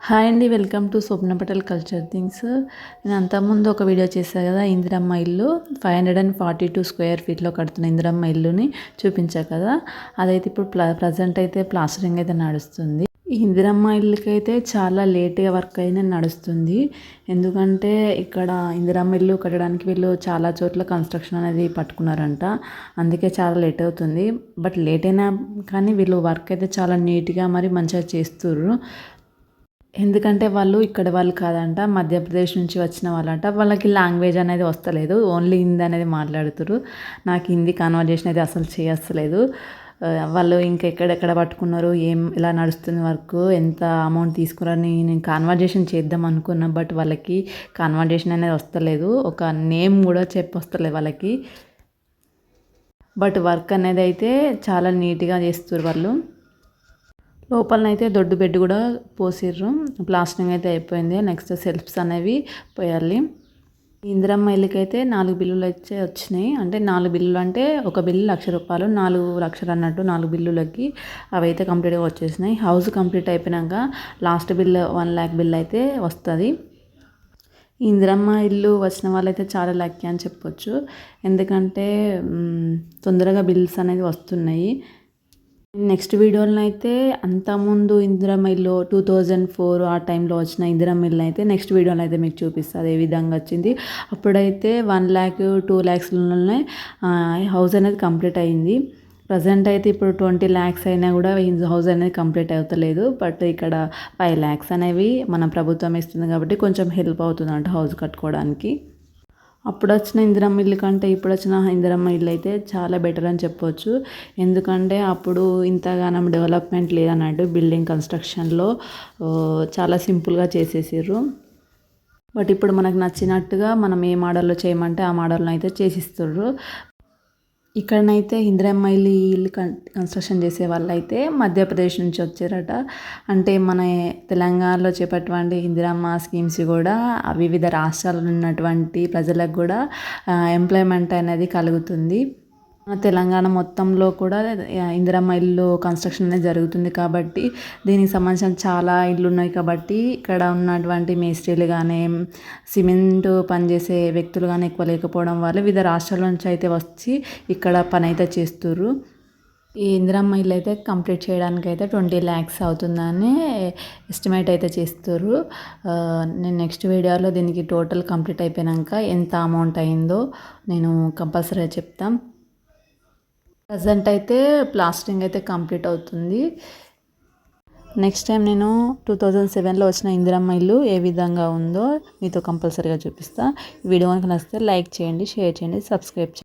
Hi అండి, welcome to Swapna Patel culture things. నేను అంతకుముందు ఒక వీడియో చేశాను కదా, ఇందిరమ్మ ఇల్లు 542 స్క్వేర్ ఫీట్లో కడుతున్న ఇందిరమ్మ ఇల్లుని చూపించా కదా. అదైతే ఇప్పుడు ప్రజెంట్ అయితే ప్లాస్టరింగ్ అయితే నడుస్తుంది. ఈ ఇందిరమ్మ ఇల్లుకి అయితే చాలా లేట్గా వర్క్ అయినా నడుస్తుంది. ఎందుకంటే ఇక్కడ ఇందిరమ్మ ఇల్లు కట్టడానికి వీళ్ళు చాలా చోట్ల కన్స్ట్రక్షన్ అనేది పట్టుకున్నారంట. అందుకే చాలా లేట్ అవుతుంది. బట్ లేట్ అయినా కానీ వీళ్ళు వర్క్ అయితే చాలా నీట్గా మరి మంచిగా చేస్తుర్రు. ఎందుకంటే వాళ్ళు ఇక్కడ వాళ్ళు కాదంట, మధ్యప్రదేశ్ నుంచి వచ్చిన వాళ్ళంట. వాళ్ళకి లాంగ్వేజ్ అనేది వస్తలేదు, ఓన్లీ హిందీ అనేది మాట్లాడుతురు. నాకు హిందీ కన్వర్జేషన్ అయితే అసలు చేయలేదు. వాళ్ళు ఇంకా ఎక్కడెక్కడ పట్టుకున్నారు, ఇలా నడుస్తుంది వర్క్, ఎంత అమౌంట్ తీసుకున్నారని నేను కన్వర్జేషన్ చేద్దాం అనుకున్నా. బట్ వాళ్ళకి కన్వర్జేషన్ అనేది వస్తలేదు, ఒక నేమ్ కూడా చెప్పొస్తలేదు వాళ్ళకి. బట్ వర్క్ అనేది అయితే చాలా నీట్గా చేస్తారు వాళ్ళు. లోపలనైతే దొడ్డు బెడ్ కూడా పోసిర్రు, ప్లాస్టరింగ్ అయితే అయిపోయింది. నెక్స్ట్ సెల్ఫ్స్ అనేవి పోయాలి. ఇందిరమ్మ ఇల్లుకి అయితే 4 బిల్లులు అయితే వచ్చినాయి. అంటే 4 బిల్లులు అంటే ఒక బిల్లు ₹1,00,000, 4 లక్షలు అన్నట్టు 4 బిల్లులకి అవి అయితే కంప్లీట్గా వచ్చేసినాయి. హౌస్ కంప్లీట్ అయిపోయినాక లాస్ట్ బిల్ 1,00,000 బిల్ అయితే వస్తుంది. ఇందిరమ్మ ఇల్లు వచ్చిన వాళ్ళైతే చాలా లక్కీ అని చెప్పొచ్చు. ఎందుకంటే తొందరగా బిల్స్ అనేది వస్తున్నాయి. నెక్స్ట్ వీడియోలో అయితే అంతకుముందు ఇందిరమ్మ ఇల్లు 2004 ఆ టైంలో వచ్చిన ఇందిరమ్మ ఇల్లు అయితే నెక్స్ట్ వీడియోలో అయితే మీకు చూపిస్తుంది ఏ విధంగా వచ్చింది. అప్పుడైతే 1 lakh 2 lakhsలోనే హౌస్ అనేది కంప్లీట్ అయింది. ప్రజెంట్ అయితే ఇప్పుడు 20 lakhs అయినా కూడా హౌస్ అనేది కంప్లీట్ అవుతలేదు. బట్ ఇక్కడ 5 lakhs అనేవి మన ప్రభుత్వం ఇస్తుంది కాబట్టి కొంచెం హెల్ప్ అవుతుందంట హౌస్ కట్టుకోవడానికి. అప్పుడు వచ్చిన ఇందిరమ్మ ఇల్లు కంటే ఇప్పుడు వచ్చిన ఇందిరమ్మ ఇల్లు అయితే చాలా బెటర్ అని చెప్పొచ్చు. ఎందుకంటే అప్పుడు ఇంతగానం డెవలప్మెంట్ లేదన్నట్టు, బిల్డింగ్ కన్స్ట్రక్షన్లో చాలా సింపుల్గా చేసేసారు. బట్ ఇప్పుడు మనకు నచ్చినట్టుగా మనం ఏ మోడల్లో చేయమంటే ఆ మోడల్లో అయితే చేసిస్తారు. ఇక్కడనైతే ఇందిరమ్మ ఇల్లు కన్స్ట్రక్షన్ చేసే వాళ్ళు అయితే మధ్యప్రదేశ్ నుంచి వచ్చారట. అంటే మన తెలంగాణలో చేపట్టినటువంటి ఇందిరమ్మ స్కీమ్స్ కూడా వివిధ రాష్ట్రాల్లో ఉన్నటువంటి ప్రజలకు కూడా ఎంప్లాయ్మెంట్ అనేది కలుగుతుంది. తెలంగాణ మొత్తంలో కూడా ఇందిరమ్మ ఇల్లు కన్స్ట్రక్షన్ అనేది జరుగుతుంది కాబట్టి దీనికి సంబంధించిన చాలా ఇళ్ళు ఉన్నాయి కాబట్టి ఇక్కడ ఉన్నటువంటి మేస్త్రీలు కానీ సిమెంట్ పనిచేసే వ్యక్తులు కానీ ఎక్కువ లేకపోవడం వల్ల వివిధ రాష్ట్రాల నుంచి అయితే వచ్చి ఇక్కడ పని అయితే చేస్తుర్రు. ఈ ఇందిరమ్మ ఇల్లు అయితే కంప్లీట్ చేయడానికి అయితే 20 lakhs అవుతుందని ఎస్టిమేట్ అయితే చేస్తారు. నేను నెక్స్ట్ వీడియోలో దీనికి టోటల్ కంప్లీట్ అయిపోయాక ఎంత అమౌంట్ అయిందో నేను కంపల్సరీగా చెప్తాను. ప్రజెంట్ అయితే ప్లాస్టరింగ్ అయితే కంప్లీట్ అవుతుంది. నెక్స్ట్ టైం నేను 2007లో వచ్చిన ఇందిరమ్మ ఇల్లు ఏ విధంగా ఉందో మీతో కంపల్సరీగా చూపిస్తాను. ఈ వీడియో కనుక నచ్చితే లైక్ చేయండి, షేర్ చేయండి, సబ్స్క్రైబ్ చేయండి.